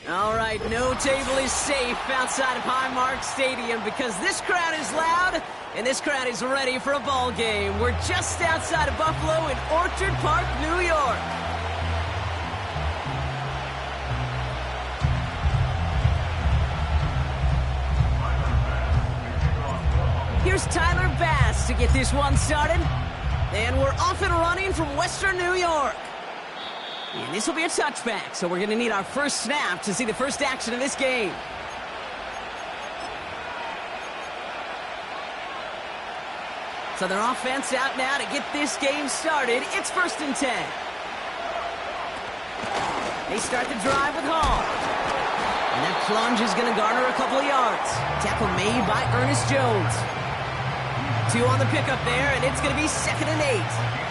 All right, no table is safe outside of Highmark Stadium because this crowd is loud and this crowd is ready for a ball game. We're just outside of Buffalo in Orchard Park, New York. Here's Tyler Bass to get this one started. And we're off and running from Western New York. And this will be a touchback, so we're going to need our first snap to see the first action of this game. So their offense out now to get this game started. It's 1st and 10. They start the drive with Hall. And that plunge is going to garner a couple of yards. Tackle made by Ernest Jones. 2 on the pickup there, and it's going to be 2nd and 8.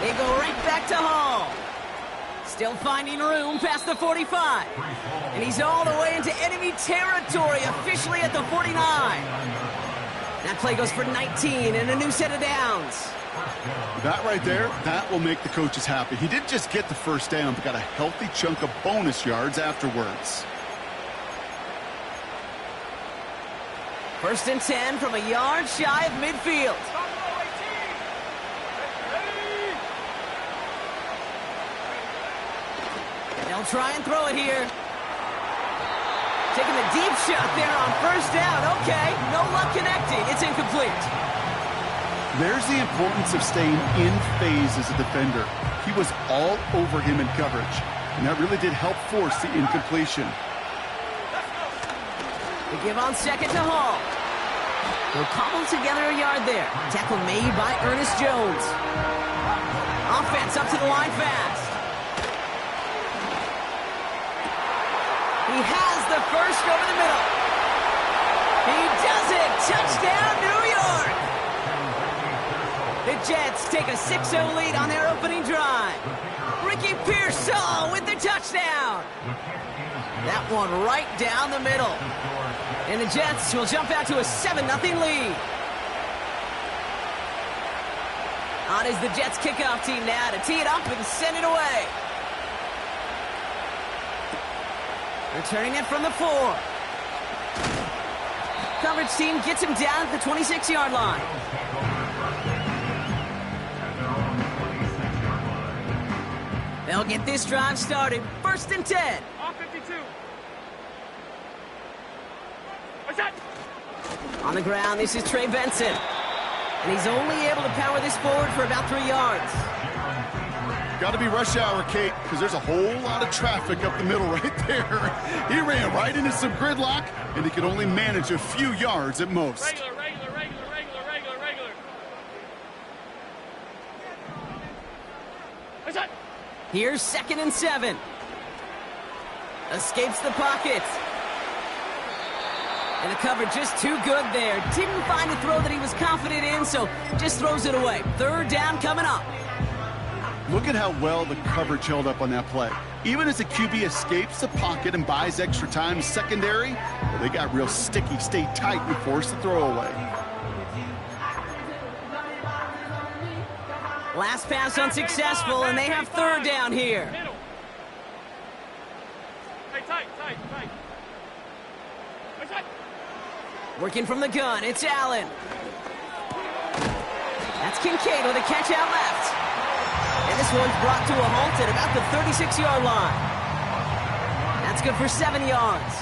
They go right back to Hall. Still finding room past the 45. And he's all the way into enemy territory, officially at the 49. That play goes for 19 and a new set of downs. That right there, that will make the coaches happy. He didn't just get the first down, but got a healthy chunk of bonus yards afterwards. 1st and 10 from a yard shy of midfield. They'll try and throw it here. Taking the deep shot there on 1st down. Okay, no luck connecting. It's incomplete. There's the importance of staying in phase as a defender. He was all over him in coverage, and that really did help force the incompletion. They give on 2nd to Hall. They'll cobble together a yard there. Tackle made by Ernest Jones. Offense up to the line fast. He has the first over the middle. He does it! Touchdown, New York! The Jets take a 6-0 lead on their opening drive. Ricky Pearsall with the touchdown. That one right down the middle. And the Jets will jump out to a 7-0 lead. On is the Jets kickoff team now to tee it up and send it away. Returning it from the 4. Coverage team gets him down at the 26-yard line. They'll get this drive started. 1st and 10. Off 52. What's that? On the ground, this is Trey Benson. And he's only able to power this forward for about 3 yards. Got to be rush hour, Kate, because there's a whole lot of traffic up the middle right there. He ran right into some gridlock, and he could only manage a few yards at most. Regular. What's that? Here's 2nd and 7. Escapes the pocket. And the cover just too good there. Didn't find a throw that he was confident in, so just throws it away. 3rd down coming up. Look at how well the coverage held up on that play. Even as the QB escapes the pocket and buys extra time secondary, well, they got real sticky, stayed tight, and forced the throw away. Last pass unsuccessful, and they have 3rd down here. Middle. Hey, tight. What's that? Working from the gun, it's Allen. That's Kincaid with a catch out left. And this one's brought to a halt at about the 36-yard line. That's good for 7 yards.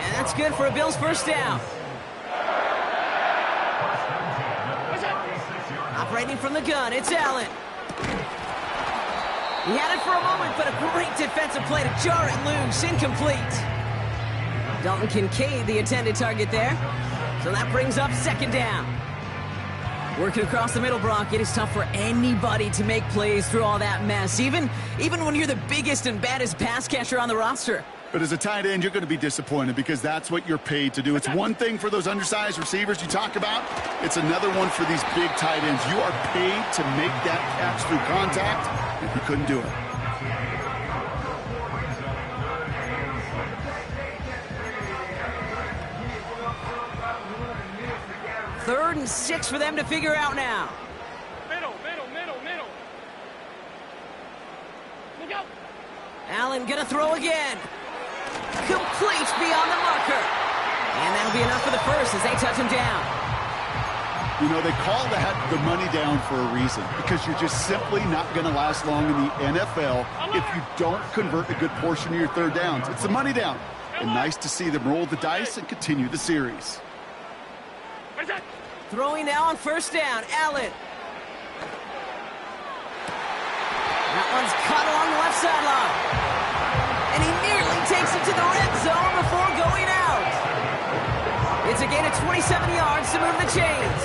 And that's good for a Bills 1st down. Operating from the gun, it's Allen. He had it for a moment, but a great defensive play to jar it loose. Incomplete. Dalton Kincaid, the intended target there. So that brings up 2nd down. Working across the middle, Brock, it is tough for anybody to make plays through all that mess, even when you're the biggest and baddest pass catcher on the roster. But as a tight end, you're going to be disappointed because that's what you're paid to do. It's one thing for those undersized receivers you talk about. It's another one for these big tight ends. You are paid to make that catch through contact, and you couldn't do it. Third and 6 for them to figure out now. Middle. Allen gonna throw again. Complete beyond the marker. And that'll be enough for the first as they touch him down. You know, they call that the money down for a reason, because you're just simply not going to last long in the NFL if you don't convert a good portion of your third downs. It's the money down. And nice to see them roll the dice and continue the series. Throwing now on first down, Allen. That one's caught along the left sideline. And he nearly takes it to the red zone before going out. It's a gain of 27 yards to move the chains.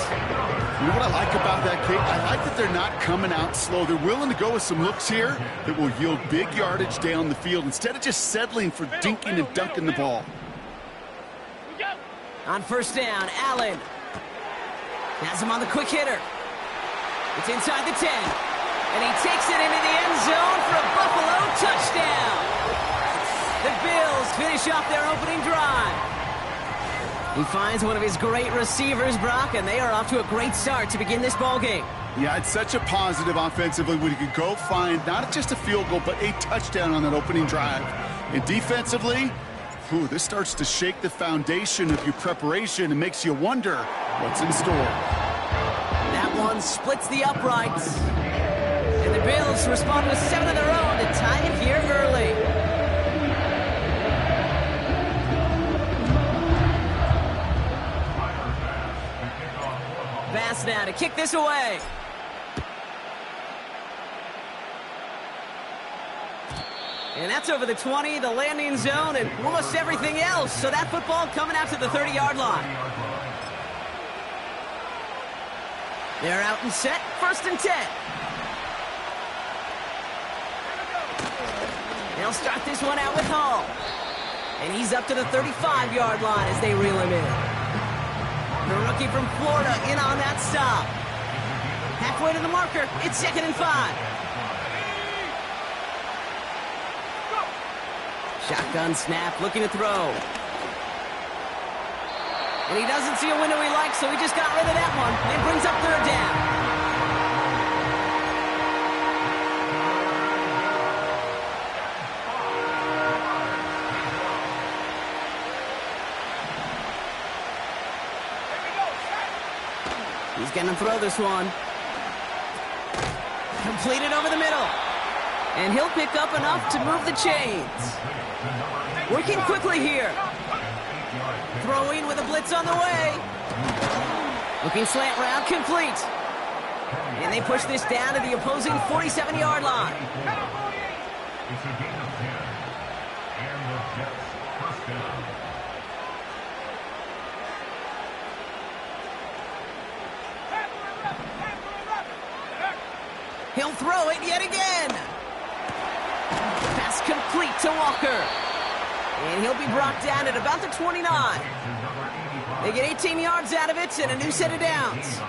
You know what I like about that, Kate? I like that they're not coming out slow. They're willing to go with some looks here that will yield big yardage down the field instead of just settling for dinking and dunking the ball. On first down, Allen has him on the quick hitter. It's inside the 10. And he takes it into the end zone for a Buffalo touchdown. The Bills finish off their opening drive. He finds one of his great receivers, Brock, and they are off to a great start to begin this ball game. Yeah, it's such a positive offensively when you can go find not just a field goal, but a touchdown on that opening drive. And defensively, this starts to shake the foundation of your preparation and makes you wonder what's in store. That one splits the uprights. And the Bills respond with 7 of their own to tie it here early. Bass now to kick this away. And that's over the 20, the landing zone, and almost everything else. So that football coming out to the 30-yard line. They're out and set, first and 10. They'll start this one out with Hall. And he's up to the 35-yard line as they reel him in. The rookie from Florida in on that stop. Halfway to the marker, it's 2nd and 5. Shotgun snap, looking to throw. And he doesn't see a window he likes, so he just got rid of that one. And brings up third down. He's going to throw this one. Completed over the middle. And he'll pick up enough to move the chains. Working quickly here. Throwing with a blitz on the way. Looking slant route, complete. And they push this down to the opposing 47-yard line. He'll throw it yet again. Pass complete to Walker. And he'll be brought down at about the 29. They get 18 yards out of it and a new set of downs.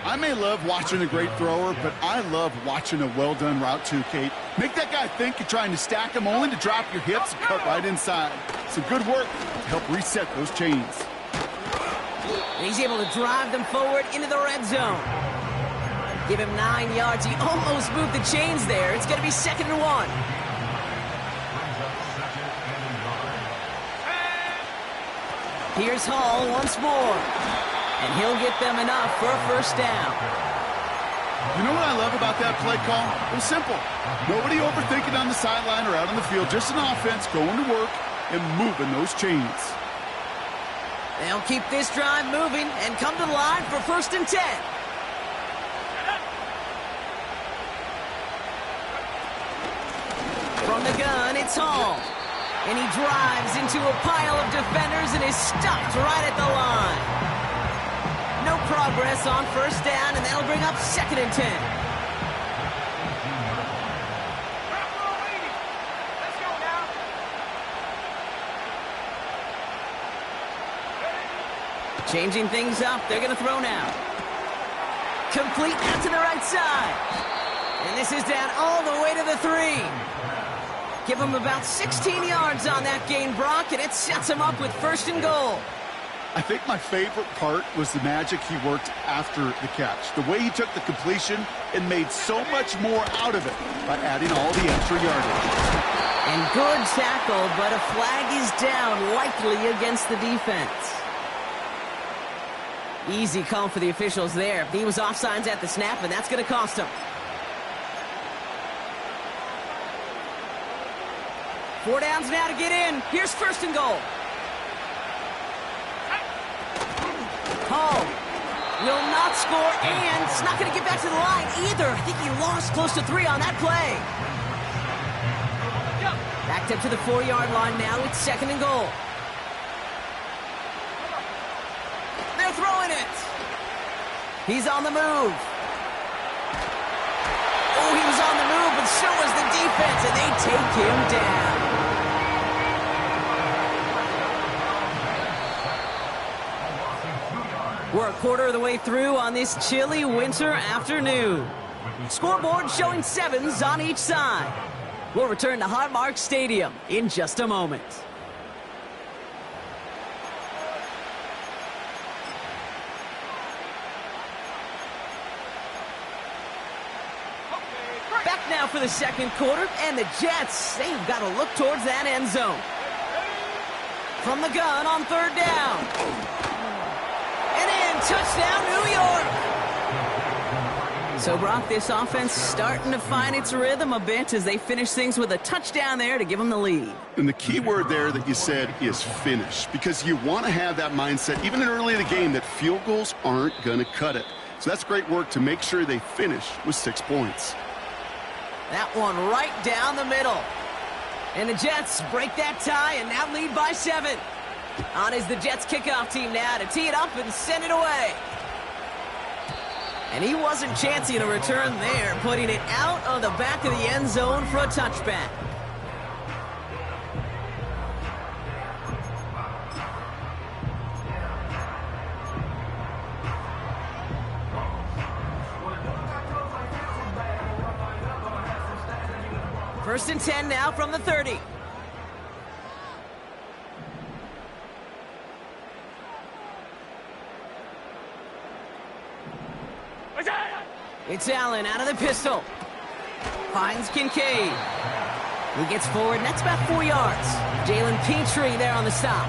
I may love watching a great thrower, but I love watching a well-done route too, Kate. Make that guy think you're trying to stack him only to drop your hips and cut right inside. Some good work to help reset those chains. And he's able to drive them forward into the red zone. Give him 9 yards. He almost moved the chains there. It's going to be 2nd and 1. Here's Hall once more. And he'll get them enough for a first down. You know what I love about that play call? It was simple. Nobody overthinking on the sideline or out on the field. Just an offense going to work and moving those chains. They'll keep this drive moving and come to the line for 1st and 10. From the gun, it's Hall. And he drives into a pile of defenders and is stopped right at the line. No progress on first down, and that'll bring up 2nd and 10. Changing things up, they're going to throw now. Complete out to the right side. And this is down all the way to the 3. Give him about 16 yards on that gain, Brock, and it sets him up with 1st and goal. I think my favorite part was the magic he worked after the catch. The way he took the completion and made so much more out of it by adding all the extra yardage. And good tackle, but a flag is down, likely against the defense. Easy call for the officials there. He was offsides at the snap, and that's going to cost him. 4 downs now to get in. Here's first and goal. Hall will not score, and it's not going to get back to the line either. I think he lost close to 3 on that play. Backed up to the 4-yard line now. It's second and goal. They're throwing it. He's on the move. Oh, he was on the move, but so was the defense, and they take him down. We're a quarter of the way through on this chilly winter afternoon. Scoreboard showing 7s on each side. We'll return to Highmark Stadium in just a moment. Back now for the second quarter, and the Jets, they've got to look towards that end zone. From the gun on third down. And in, touchdown, New York. So, Brock, this offense starting to find its rhythm a bit as they finish things with a touchdown there to give them the lead. And the key word there that you said is finish, because you want to have that mindset, even early in the game, that field goals aren't going to cut it. So that's great work to make sure they finish with 6 points. That one right down the middle. And the Jets break that tie and now lead by 7. On is the Jets kickoff team now to tee it up and send it away. And he wasn't chancing a return there, putting it out of the back of the end zone for a touchback. First and 10 now from the 30. It's Allen out of the pistol. Finds Kincaid. He gets forward, and that's about 4 yards. Jalen Petrie there on the stop.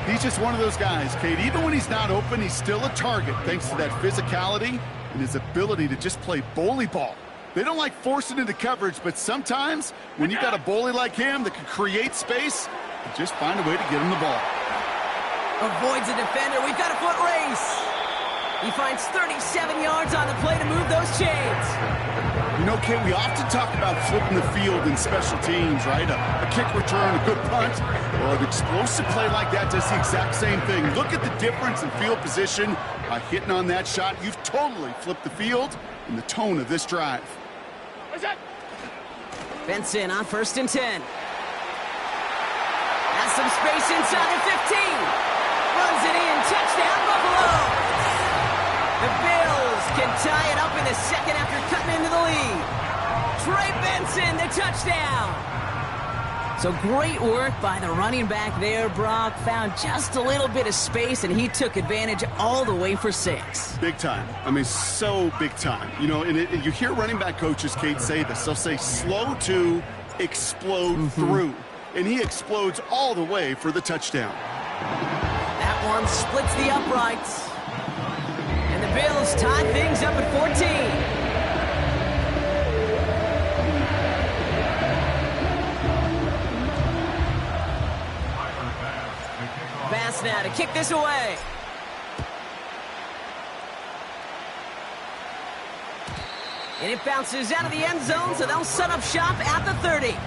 He's just one of those guys, Kate. Even when he's not open, he's still a target thanks to that physicality and his ability to just play bully ball. They don't like forcing into coverage, but sometimes when you've got a bully like him that can create space, you just find a way to get him the ball. Avoids a defender. We've got a foot race. He finds 37 yards on the play to move those chains. You know, Kate, we often talk about flipping the field in special teams, right? A kick return, a good punt. Well, an explosive play like that does the exact same thing. Look at the difference in field position. By hitting on that shot, you've totally flipped the field and the tone of this drive. Benson on first and 10. Has some space inside the 15. Runs it in. Touchdown, Buffalo. The Bills can tie it up in the second after cutting into the lead. Trey Benson, the touchdown. So great work by the running back there. Brock found just a little bit of space, and he took advantage all the way for 6. Big time. I mean, so big time. You know, and you hear running back coaches, Kate, say this. They'll say slow to explode through. And he explodes all the way for the touchdown. That one splits the uprights. And the Bills tie things up at 14. Pass now to kick this away. And it bounces out of the end zone, so they'll set up shop at the 30.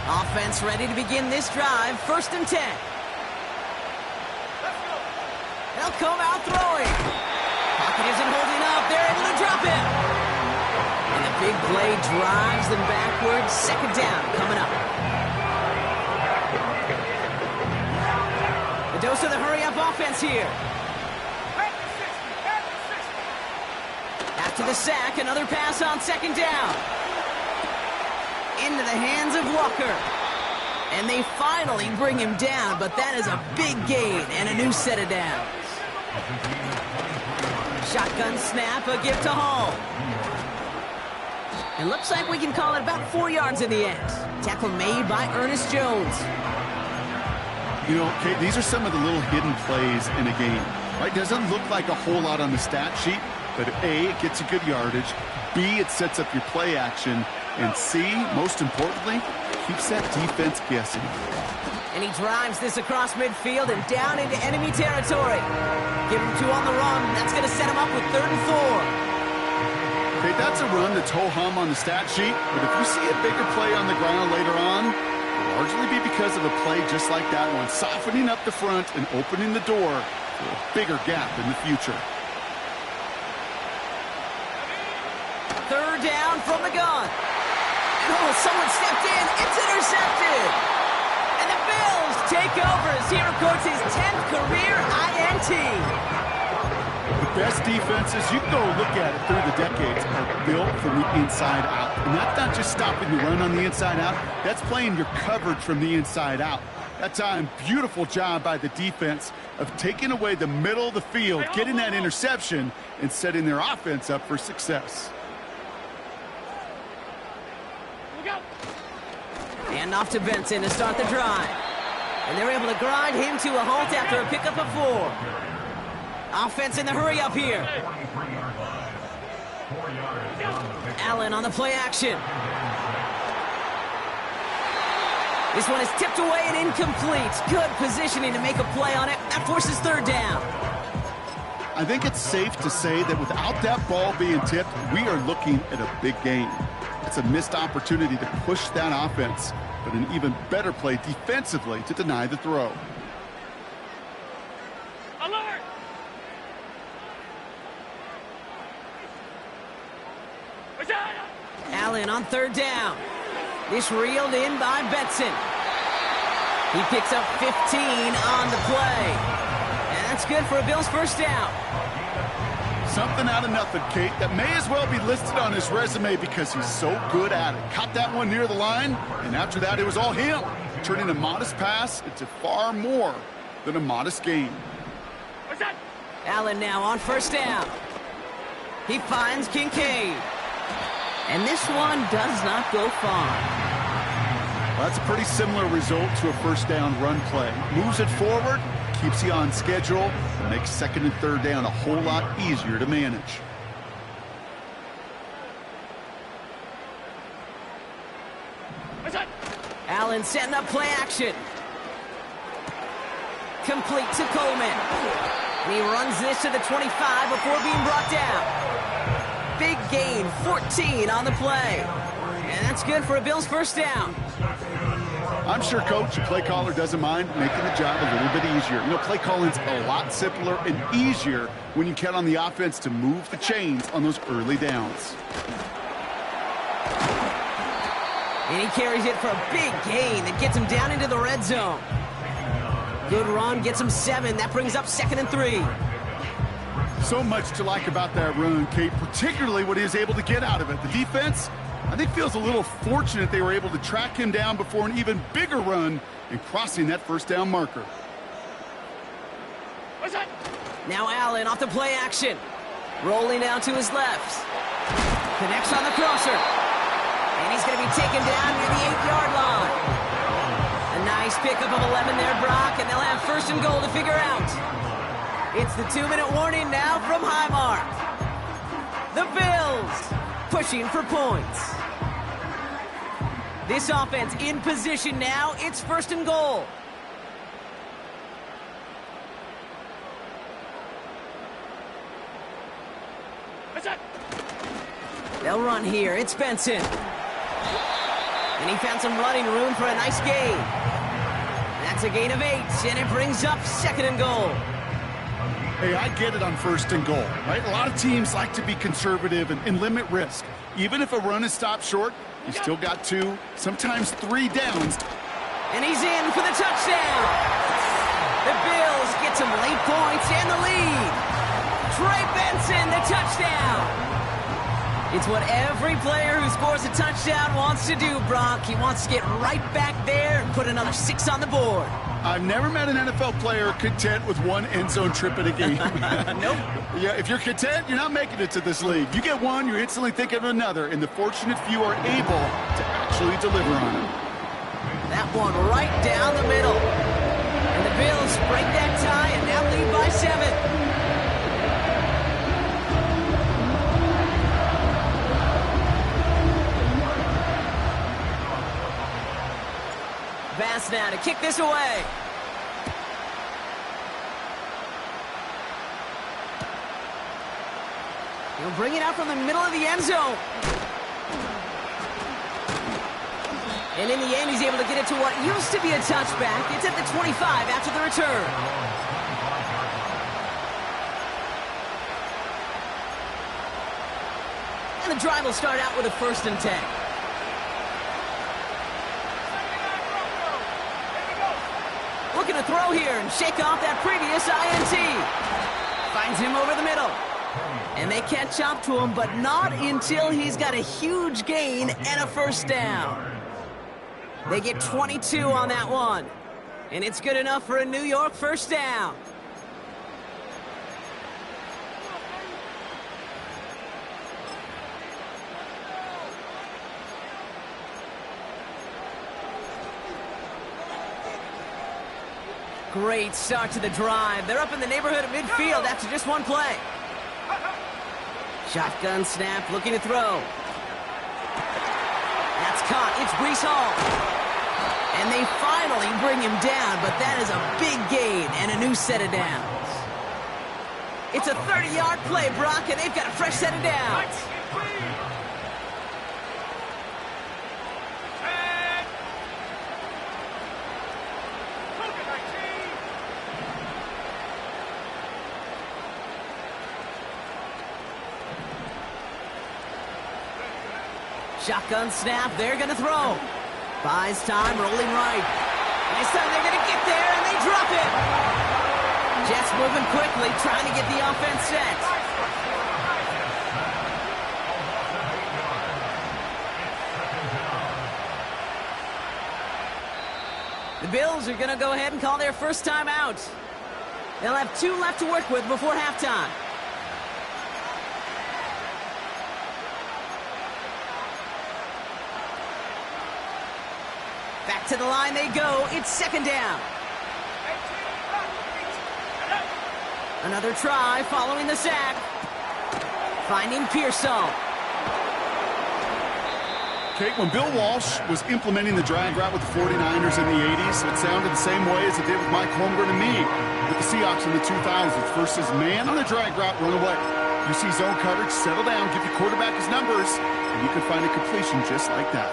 Offense ready to begin this drive. First and 10. They'll come out throwing. Pocket isn't holding up. They're able to drop him. And the big play drives them backwards. Second down coming up. The dose of the hurry-up offense here. After the sack, another pass on second down. Into the hands of Walker. And they finally bring him down, but that is a big gain and a new set of downs. Shotgun snap, a gift to Hall. It looks like we can call it about 4 yards in the end. Tackle made by Ernest Jones. You know, Kate, these are some of the little hidden plays in a game. Right? Doesn't look like a whole lot on the stat sheet, but A, it gets you good yardage. B, it sets up your play action. And C, most importantly, keeps that defense guessing. And he drives this across midfield and down into enemy territory. Give him 2 on the run. That's going to set him up with 3rd and 4. Okay, that's a run that's ho-hum on the stat sheet, but if you see a bigger play on the ground later on, it'll largely be because of a play just like that one, softening up the front and opening the door for a bigger gap in the future. 3rd down from the gun. Oh, someone stepped in. It's intercepted. And the Bills take over as he records his 10th career INT. The best defenses, you can go look at it through the decades, are built from the inside out. And that's not just stopping the run on the inside out. That's playing your coverage from the inside out. That time, beautiful job by the defense of taking away the middle of the field, getting that interception, and setting their offense up for success. And off to Benson to start the drive. And they're able to grind him to a halt after a pickup of 4. Offense in the hurry up here. Allen on the play action. This one is tipped away and incomplete. Good positioning to make a play on it. That forces 3rd down. I think it's safe to say that without that ball being tipped, we are looking at a big game. It's a missed opportunity to push that offense, but an even better play defensively to deny the throw. Alert! Allen on 3rd down. This reeled in by Benson. He picks up 15 on the play. And that's good for a Bills 1st down. Something out of nothing, Kate, that may as well be listed on his resume because he's so good at it. Caught that one near the line, and after that, it was all him, turning a modest pass into far more than a modest gain. Allen now on 1st down. He finds Kincaid. And this one does not go far. Well, that's a pretty similar result to a 1st down run play. Moves it forward, keeps you on schedule, and makes 2nd and 3rd down a whole lot easier to manage. Allen setting up play action. Complete to Coleman. And he runs this to the 25 before being brought down. Big gain, 14 on the play. And that's good for a Bills 1st down. I'm sure, Coach, the play caller doesn't mind making the job a little bit easier. You know, play calling's a lot simpler and easier when you count on the offense to move the chains on those early downs. And he carries it for a big gain that gets him down into the red zone. Good run, gets him 7. That brings up 2nd and 3. So much to like about that run, Kate, particularly what he was able to get out of it. The defense, I think, feels a little fortunate they were able to track him down before an even bigger run and crossing that 1st down marker. Now Allen off the play action. Rolling down to his left. Connects on the crosser. And he's going to be taken down near the 8-yard line. A nice pickup of 11 there, Brock, and they'll have 1st and goal to figure out. It's the 2-minute warning now from Highmark. The Bills pushing for points. This offense in position now. It's 1st and goal. They'll run here. It's Benson. And he found some running room for a nice gain. That's a gain of 8, and it brings up 2nd and goal. Hey, I get it on 1st and goal, right? A lot of teams like to be conservative and limit risk. Even if a run is stopped short, you still got 2, sometimes 3 downs. And he's in for the touchdown. The Bills get some late points and the lead. Trey Benson, the touchdown. It's what every player who scores a touchdown wants to do, Brock. He wants to get right back there and put another 6 on the board. I've never met an NFL player content with one end zone trip in a game. Nope. Yeah, if you're content, you're not making it to this league. You get one, you're instantly thinking of another, and the fortunate few are able to actually deliver on it. That one right down the middle. And the Bills break that tie and now lead by 7. Pass now to kick this away. He'll bring it out from the middle of the end zone. And in the end, he's able to get it to what used to be a touchback. It's at the 25 after the return. And the drive will start out with a 1st and 10. Looking to throw here and shake off that previous INT. Finds him over the middle. And they catch up to him, but not until he's got a huge gain and a 1st down. They get 22 on that one. And it's good enough for a New York 1st down. Great start to the drive. They're up in the neighborhood of midfield after just one play. Shotgun snap, looking to throw. That's caught. It's Breece Hall. And they finally bring him down, but that is a big gain and a new set of downs. It's a 30-yard play, Brock, and they've got a fresh set of downs. Shotgun snap, they're going to throw. Buys time, rolling right. And this time they're going to get there, and they drop it. Jets moving quickly, trying to get the offense set. The Bills are going to go ahead and call their 1st time out. They'll have 2 left to work with before halftime. Back to the line they go. It's 2nd down. Another try following the sack. Finding Pearsall. Kate, when Bill Walsh was implementing the drag route with the 49ers in the 80s, it sounded the same way as it did with Mike Holmgren and me with the Seahawks in the 2000s. Versus man on the drag route, run away. You see zone coverage, settle down, give your quarterback his numbers, and you can find a completion just like that.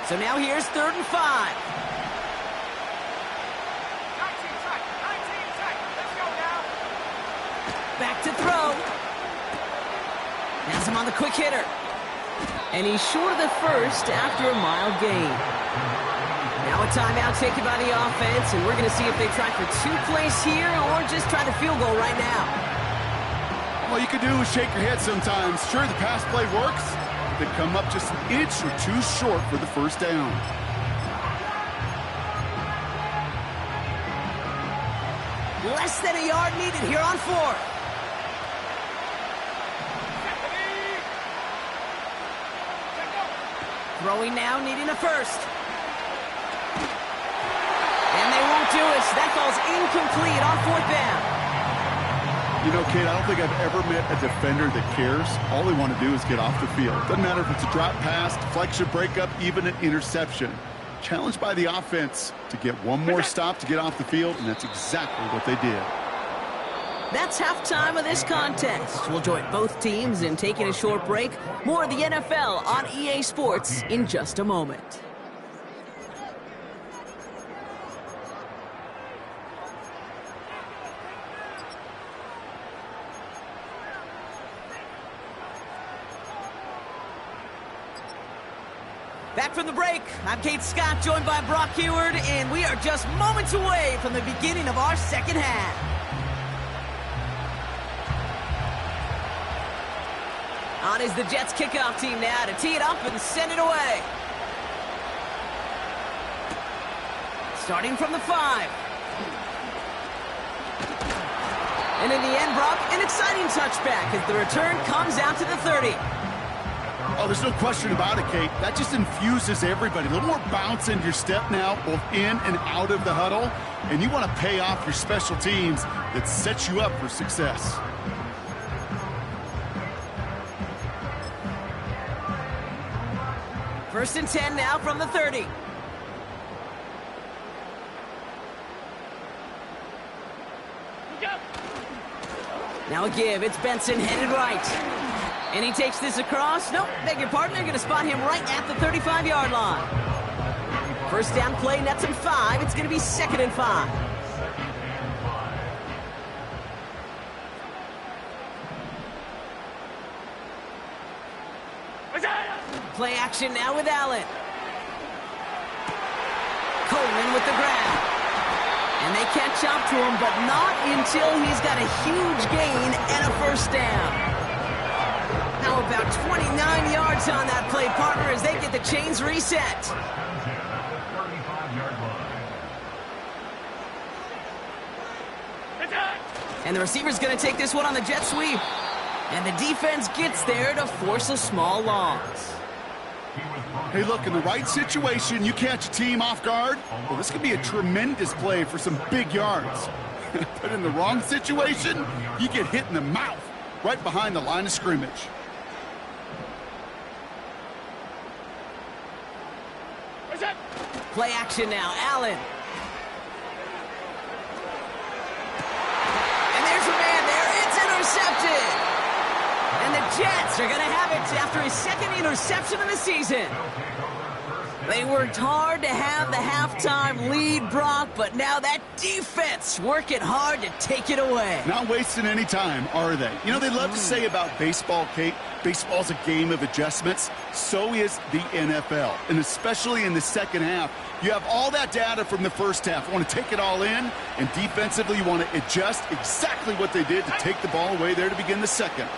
So now here's 3rd and 5. 19 tight. Let's go now. Back to throw. Has him on the quick hitter. And he's short of the 1st after a mild gain. Now a timeout taken by the offense, and we're going to see if they try for 2 plays here or just try the field goal right now. All you can do is shake your head sometimes. Sure, the pass play works. They come up just an inch or 2 short for the 1st down. Less than a yard needed here on 4th. Throwing now, needing a 1st. And they won't do it. That ball's incomplete on 4th down. You know, Kate, I don't think I've ever met a defender that cares. All they want to do is get off the field. Doesn't matter if it's a drop pass, deflection, breakup, even an interception. Challenged by the offense to get one more stop to get off the field, and that's exactly what they did. That's halftime of this contest. We'll join both teams in taking a short break. More of the NFL on EA Sports in just a moment. Back from the break, I'm Kate Scott, joined by Brock Heward, and we are just moments away from the beginning of our 2nd half. On is the Jets kickoff team now to tee it up and send it away. Starting from the 5. And in the end, Brock, an exciting touchback as the return comes out to the 30. Oh, there's no question about it, Kate. That just infuses everybody. A little more bounce into your step now, both in and out of the huddle. And you want to pay off your special teams that sets you up for success. First and 10 now from the 30. Now a give. It's Benson headed right. And he takes this across. Nope, beg your pardon. They're going to spot him right at the 35-yard line. First down play, nets him 5. It's going to be 2nd and 5. Play action now with Allen. Coleman with the grab. And they catch up to him, but not until he's got a huge gain and a first down. Now about 29 yards on that play, partner, as they get the chains reset. And the receiver's going to take this one on the jet sweep. And the defense gets there to force a small loss. Hey, look, in the right situation, you catch a team off guard. Well, this could be a tremendous play for some big yards. But in the wrong situation, you get hit in the mouth right behind the line of scrimmage. Play action now, Allen. And there's a man there. It's intercepted. And the Jets are going to have it after his 2nd interception of the season. They worked hard to have the halftime lead, Brock, but now that defense working hard to take it away. Not wasting any time, are they? You know, they love to say about baseball, Kate, baseball's a game of adjustments. So is the NFL, and especially in the second half. You have all that data from the first half. You want to take it all in, and defensively you want to adjust exactly what they did to take the ball away there to begin the second.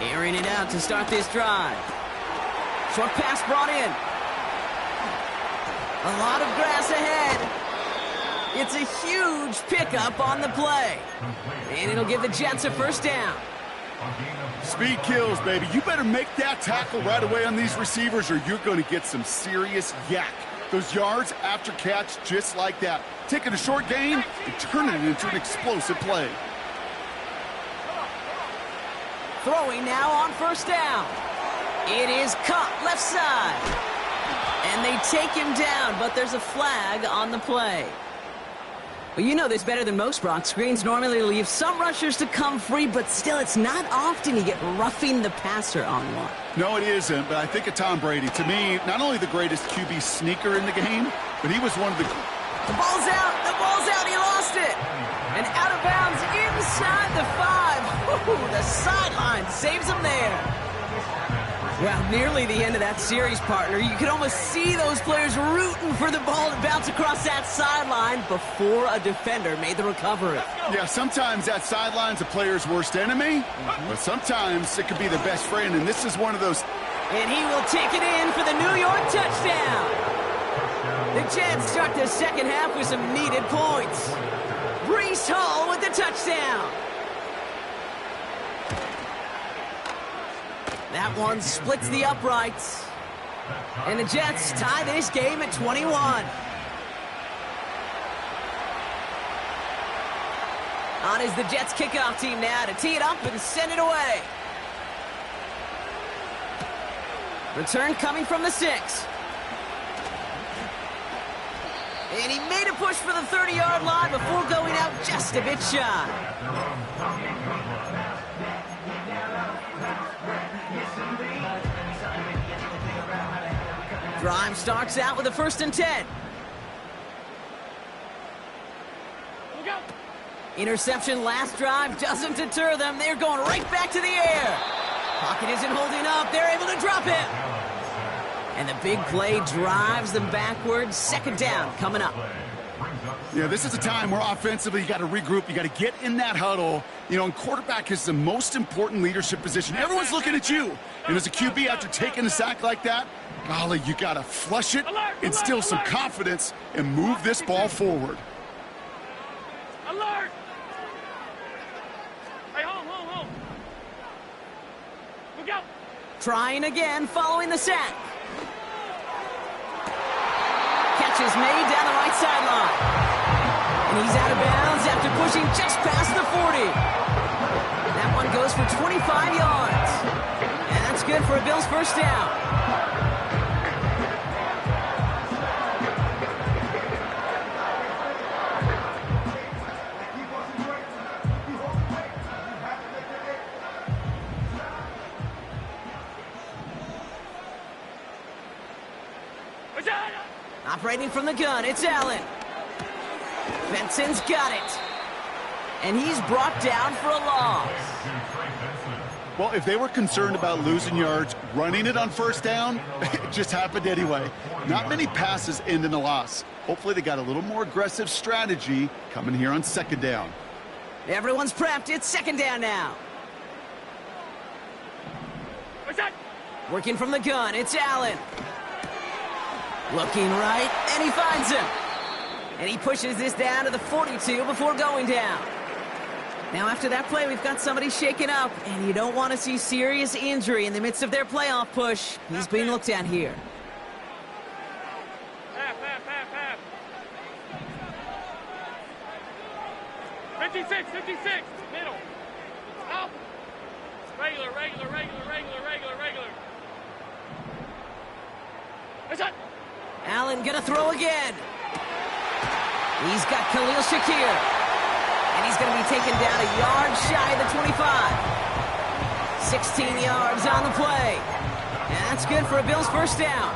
Airing it out to start this drive. Short pass brought in. A lot of grass ahead. It's a huge pickup on the play. And it'll give the Jets a first down. Speed kills, baby. You better make that tackle right away on these receivers or you're going to get some serious yak. Those yards after catch just like that. Taking a short gain and turning it into an explosive play. Throwing now on first down. It is caught left side. And they take him down, but there's a flag on the play. Well, you know this better than most, Brock. Screens normally leave some rushers to come free, but still, it's not often you get roughing the passer on one. No, it isn't, but I think of Tom Brady. To me, not only the greatest QB sneaker in the game, but he was one of the... The ball's out. The ball's out. He lost it. And out of bounds inside the 5. Ooh, the sideline saves him there. Well, nearly the end of that series, partner. You could almost see those players rooting for the ball to bounce across that sideline before a defender made the recovery. Yeah, sometimes that sideline's a player's worst enemy, but sometimes it could be the best friend, and this is one of those. And he will take it in for the New York touchdown. The Jets start the second half with some needed points. Breece Hall with the touchdown. That one splits the uprights. And the Jets tie this game at 21. On is the Jets kickoff team now to tee it up and send it away. Return coming from the 6. And he made a push for the 30-yard line before going out just a bit shy. Drive starts out with a 1st and 10. Interception last drive doesn't deter them. They're going right back to the air. Pocket isn't holding up. They're able to drop it. And the big play drives them backwards. Second down coming up. Yeah, this is a time where offensively you got to regroup. You got to get in that huddle. You know, and quarterback is the most important leadership position. Everyone's looking at you. And as a QB, after taking a sack like that, golly, you got to flush it, instill some confidence, and move this ball forward. Alert! Hey, home. Look out! Trying again, following the sack. Catch is made down the right sideline. And he's out of bounds after pushing just past the 40. That one goes for 25 yards. And that's good for a Bills first down. Operating from the gun, it's Allen. Benson's got it. And he's brought down for a loss. Well, if they were concerned about losing yards, running it on first down, it just happened anyway. Not many passes end in a loss. Hopefully they got a little more aggressive strategy coming here on second down. Everyone's prepped. It's second down now. What's that? Working from the gun, it's Allen. Looking right, and he finds him. And he pushes this down to the 42 before going down. Now, after that play, we've got somebody shaken up, and you don't want to see serious injury in the midst of their playoff push. He's being looked at here. Half. 56, middle. Out. Regular. What's that? Allen gonna throw again. He's got Khalil Shakir. And he's gonna be taken down a yard shy of the 25. 16 yards on the play. And that's good for a Bills first down.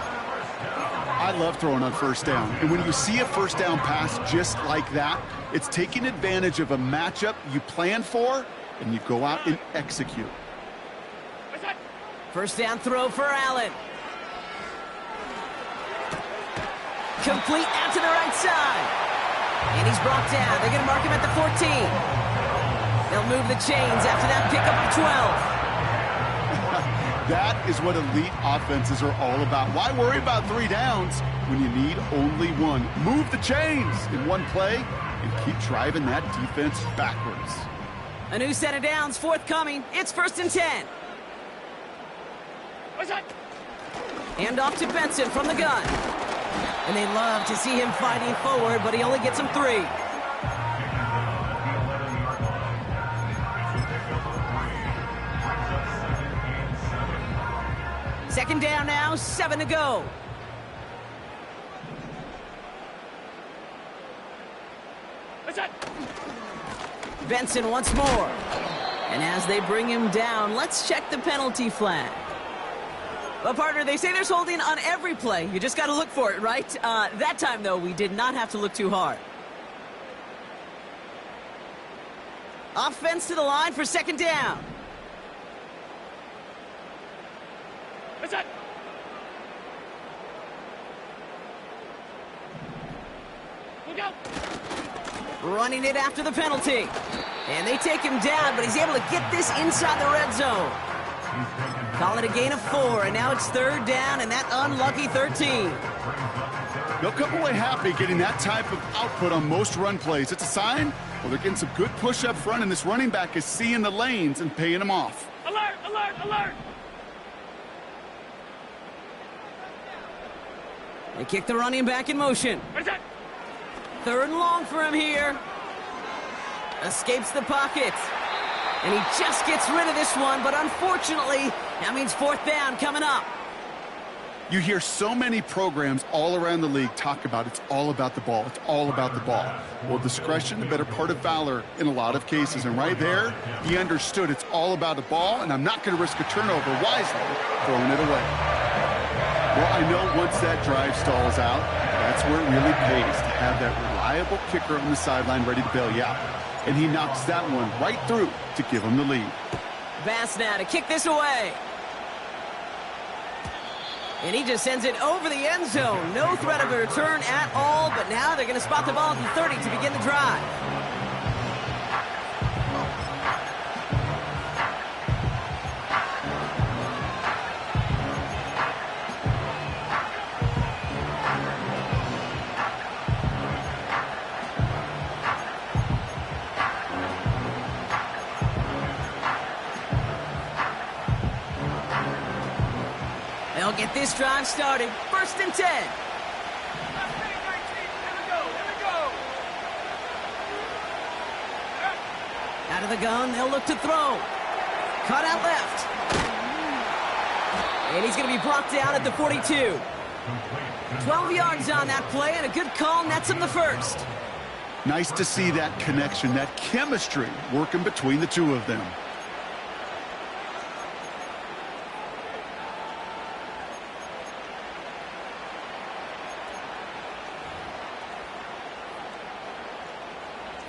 I love throwing on first down. And when you see a first down pass just like that, it's taking advantage of a matchup you plan for, and you go out and execute. What's that? First down throw for Allen. Complete out to the right side. And he's brought down. They're going to mark him at the 14. They'll move the chains after that pickup of 12. That is what elite offenses are all about. Why worry about 3 downs when you need only one? Move the chains in one play and keep driving that defense backwards. A new set of downs forthcoming. It's 1st and 10. What's that? Hand off to Benson from the gun. And they love to see him fighting forward, but he only gets them 3. Second down now, 7 to go. What's that? Benson once more. And as they bring him down, let's check the penalty flag. Well, partner, they say there's holding on every play. You just got to look for it, right? That time, though, we did not have to look too hard. Offense to the line for second down. What's that? Look out! Running it after the penalty. And they take him down, but he's able to get this inside the red zone. Call it a gain of 4, and now it's third down, and that unlucky 13. They'll come away happy getting that type of output on most run plays. It's a sign, well, they're getting some good push up front, and this running back is seeing the lanes and paying them off. Alert! They kick the running back in motion. What's that? Third and long for him here. Escapes the pocket. And he just gets rid of this one, but unfortunately, that means 4th down coming up. You hear so many programs all around the league talk about it's all about the ball. It's all about the ball. Well, discretion, the better part of valor in a lot of cases. And right there, he understood it's all about the ball, and I'm not going to risk a turnover, wisely throwing it away. Well, I know once that drive stalls out, that's where it really pays to have that reliable kicker on the sideline ready to bail you out. And he knocks that one right through to give him the lead. Bass now to kick this away. And he just sends it over the end zone. No threat of a return at all, but now they're going to spot the ball at the 30 to begin the drive. They'll get this drive started. 1st and 10. Out of the gun, they'll look to throw. Cut out left. And he's going to be brought down at the 42. 12 yards on that play, and a good call nets him the first. Nice to see that connection, that chemistry working between the two of them.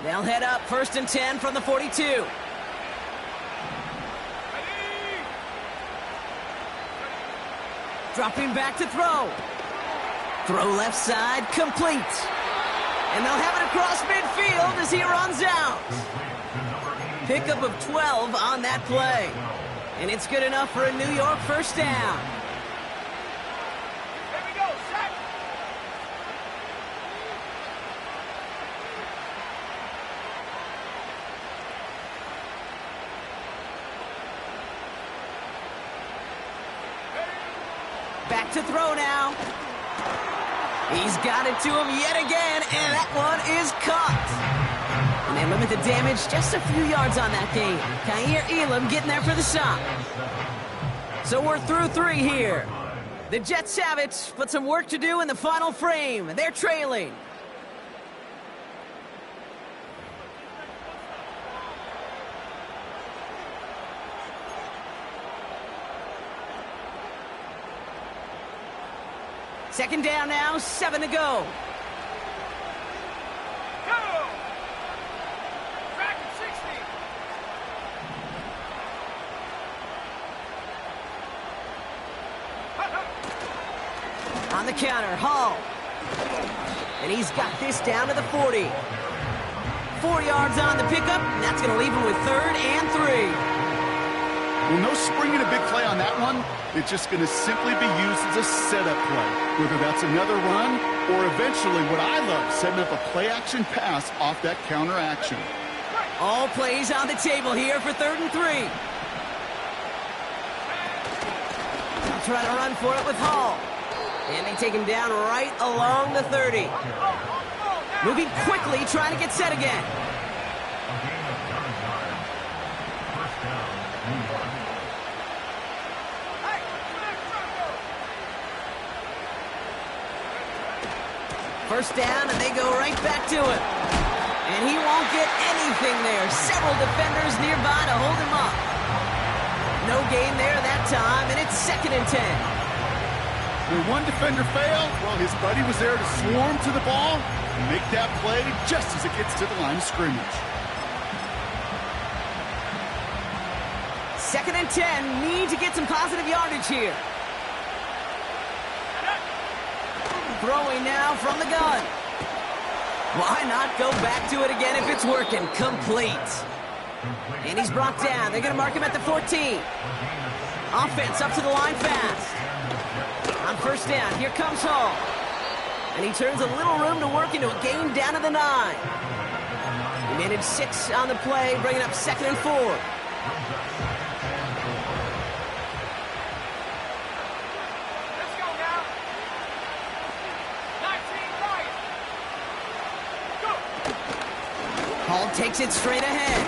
They'll head up 1st and 10 from the 42. Dropping back to throw. Throw left side, complete. And they'll have it across midfield as he runs out. Pickup of 12 on that play. And it's good enough for a New York first down. Back to throw now. He's got it to him yet again, and that one is caught. And they limit the damage just a few yards on that game. Kaiir Elam getting there for the stop. So we're through 3 here. The Jets have it, but some work to do in the final frame. They're trailing. Second down now, 7 to go. Back at 60. On the counter, Hall. And he's got this down to the 40. 4 yards on the pickup, and that's going to leave him with 3rd and 3. Well, no springing a big play on that one. It's just going to simply be used as a setup play, whether that's another run or eventually what I love, setting up a play-action pass off that counter action. All plays on the table here for 3rd and 3. I'll try to run for it with Hall. And they take him down right along the 30. Moving quickly, trying to get set again. First down, and they go right back to it. And he won't get anything there. Several defenders nearby to hold him up. No gain there that time, and it's 2nd and 10. When one defender failed, well, his buddy was there to swarm to the ball and make that play just as it gets to the line of scrimmage. 2nd and 10, need to get some positive yardage here. Throwing now from the gun. Why not go back to it again if it's working? Complete. And he's brought down. They're going to mark him at the 14. Offense up to the line fast. On first down, here comes Hall. And he turns a little room to work into a gain down to the 9. He managed 6 on the play, bringing up 2nd and 4. Hall takes it straight ahead.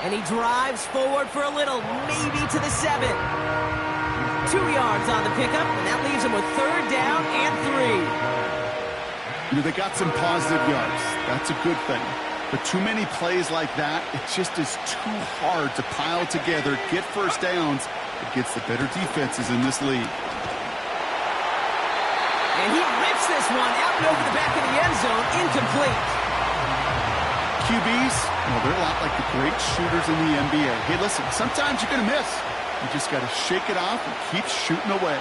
And he drives forward for a little, maybe to the 7. 2 yards on the pickup, and that leaves him with 3rd down and 3. You know, they got some positive yards. That's a good thing. But too many plays like that, it just is too hard to pile together, get first downs against the better defenses in this league. And he rips this one out and over the back of the end zone, incomplete. QBs, well, they're a lot like the great shooters in the NBA. Hey, listen, sometimes you're going to miss. You just got to shake it off and keep shooting away.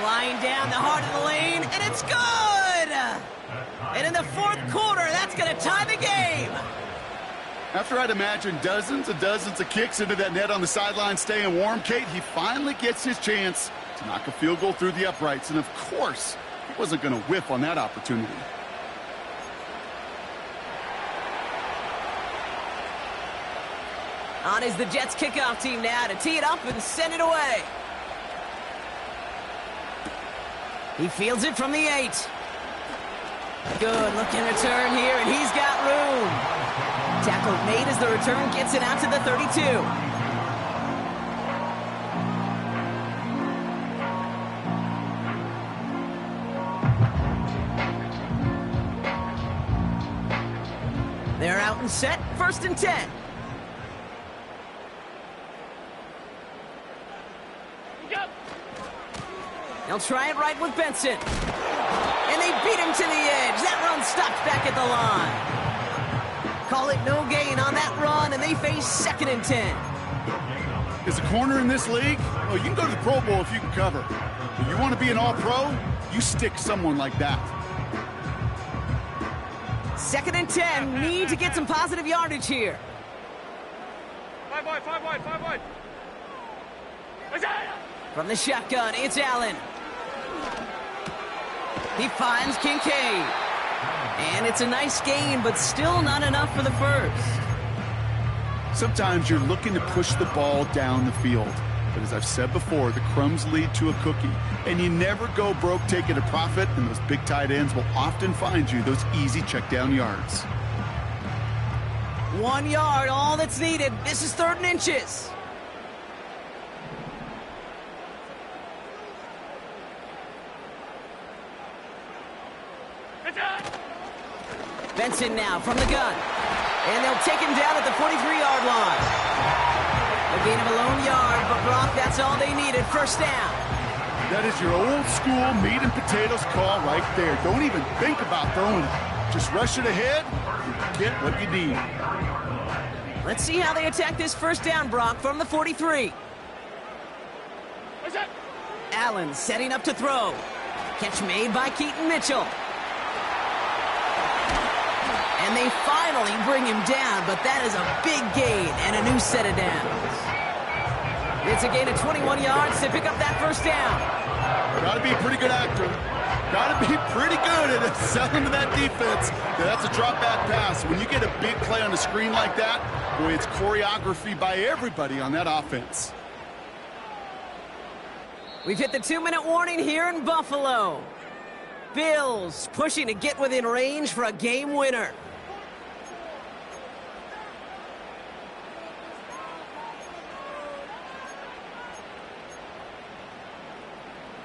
Flying down the heart of the lane, and it's good! And in the fourth quarter, that's going to tie the game. After I'd imagine dozens and dozens of kicks into that net on the sideline staying warm, Kate, he finally gets his chance to knock a field goal through the uprights. And of course, he wasn't going to whiff on that opportunity. On is the Jets kickoff team now to tee it up and send it away. He fields it from the 8. Good looking return here, and he's got room. Tackle made as the return gets it out to the 32. They're out and set, 1st and 10. They'll try it right with Benson. And they beat him to the edge. That run stopped back at the line. Call it no gain on that run, and they face 2nd and 10. Is a corner in this league? Well, you can go to the Pro Bowl if you can cover. But you want to be an All-Pro? You stick someone like that. 2nd and 10. Need to get some positive yardage here. 5 wide, 5 wide, 5 wide. From the shotgun, it's Allen. He finds Kincaid. And it's a nice gain, but still not enough for the first. Sometimes you're looking to push the ball down the field. But as I've said before, the crumbs lead to a cookie. And you never go broke taking a profit, and those big tight ends will often find you those easy check down yards. 1 yard, all that's needed. This is 3rd and inches. Benson now from the gun. And they'll take him down at the 43-yard line. A gain of a lone yard, but Brock, that's all they needed. 1st down. That is your old school meat and potatoes call right there. Don't even think about throwing it. Just rush it ahead and get what you need. Let's see how they attack this 1st down, Brock, from the 43. What's that? Allen setting up to throw. Catch made by Keaton Mitchell. And they finally bring him down, but that is a big gain and a new set of downs. It's a gain of 21 yards to pick up that 1st down. Got to be a pretty good actor. Got to be pretty good at selling to that defense. That's a drop back pass. When you get a big play on the screen like that, boy, it's choreography by everybody on that offense. We've hit the 2-minute warning here in Buffalo. Bills pushing to get within range for a game winner.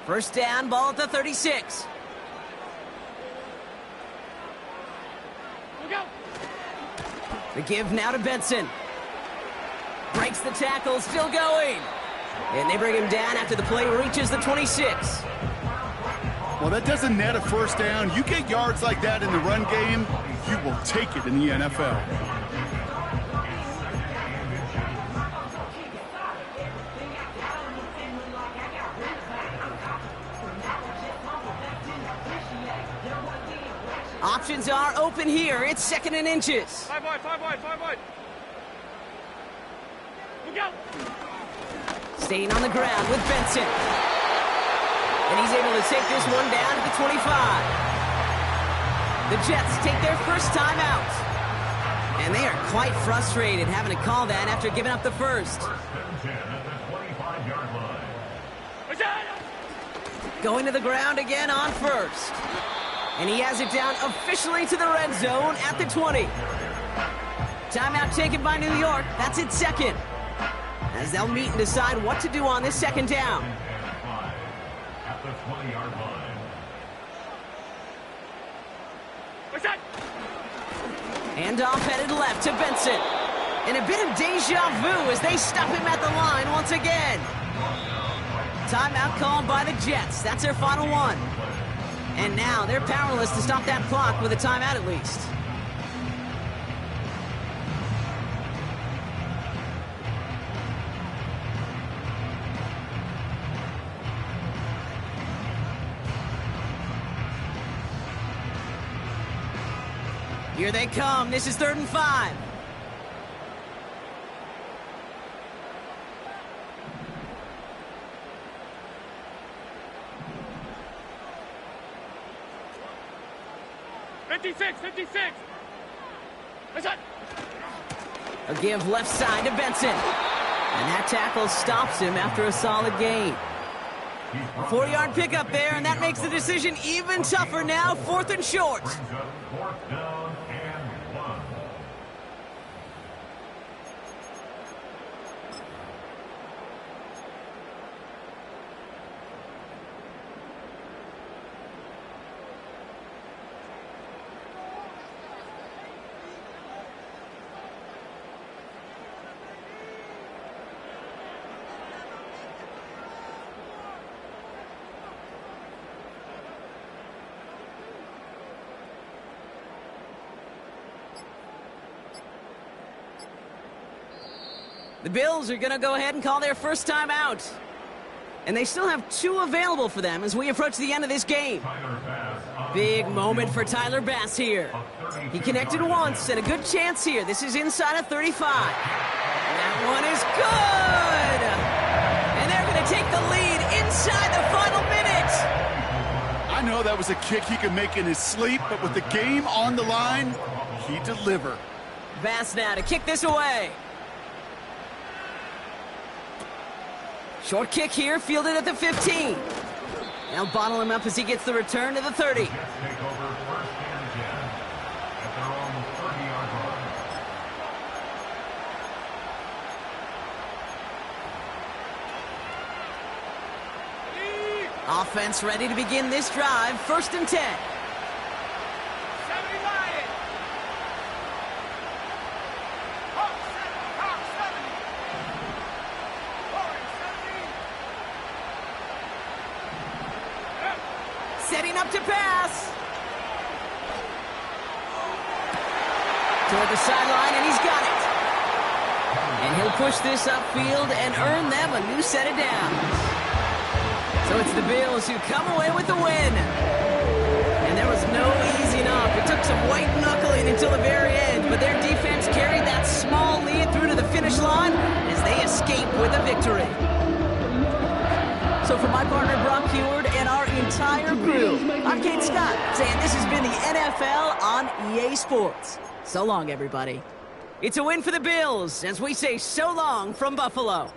First down, ball at the 36. Look out! The give now to Benson. Breaks the tackle, still going. And they bring him down after the play reaches the 26. Well, that doesn't net a 1st down. You get yards like that in the run game, you will take it in the NFL. Options are open here. It's 2nd and inches. 5 wide, 5 wide, 5 wide. Look out! Staying on the ground with Benson. And he's able to take this one down to the 25. The Jets take their 1st time out. And they are quite frustrated having to call that after giving up the 1st. Going to the ground again on 1st. And he has it down officially to the red zone at the 20. Timeout taken by New York. That's its 2nd. As they'll meet and decide what to do on this 2nd down. At the 20-yard line. What's that? Handoff headed left to Benson. And a bit of deja vu as they stop him at the line once again. Timeout called by the Jets. That's their final one. And now they're powerless to stop that clock with a timeout at least. Here they come. This is 3rd and 5. A give left side to Benson. And that tackle stops him after a solid gain. 4-yard pickup there, and that makes the decision even tougher now. 4th and short. Brings up 4th down and 1. The Bills are going to go ahead and call their first time out. And they still have 2 available for them as we approach the end of this game. Big moment for Tyler Bass here. He connected once and a good chance here. This is inside of 35. That one is good! And they're going to take the lead inside the final minute. I know that was a kick he could make in his sleep, but with the game on the line, he delivered. Bass now to kick this away. Short kick here, fielded at the 15. They'll bottle him up as he gets the return to the 30. Jets take over 1st and 10 at their own 30-yard line. Offense ready to begin this drive. 1st and 10. Setting up to pass. Toward the sideline, and he's got it. And he'll push this upfield and earn them a new set of downs. So it's the Bills who come away with the win. And there was no easing up. It took some white knuckling until the very end, but their defense carried that small lead through to the finish line as they escape with a victory. So for my partner Brock Heward and our entire crew, I'm Kate Scott saying this has been the NFL on EA Sports. So long, everybody. It's a win for the Bills as we say so long from Buffalo.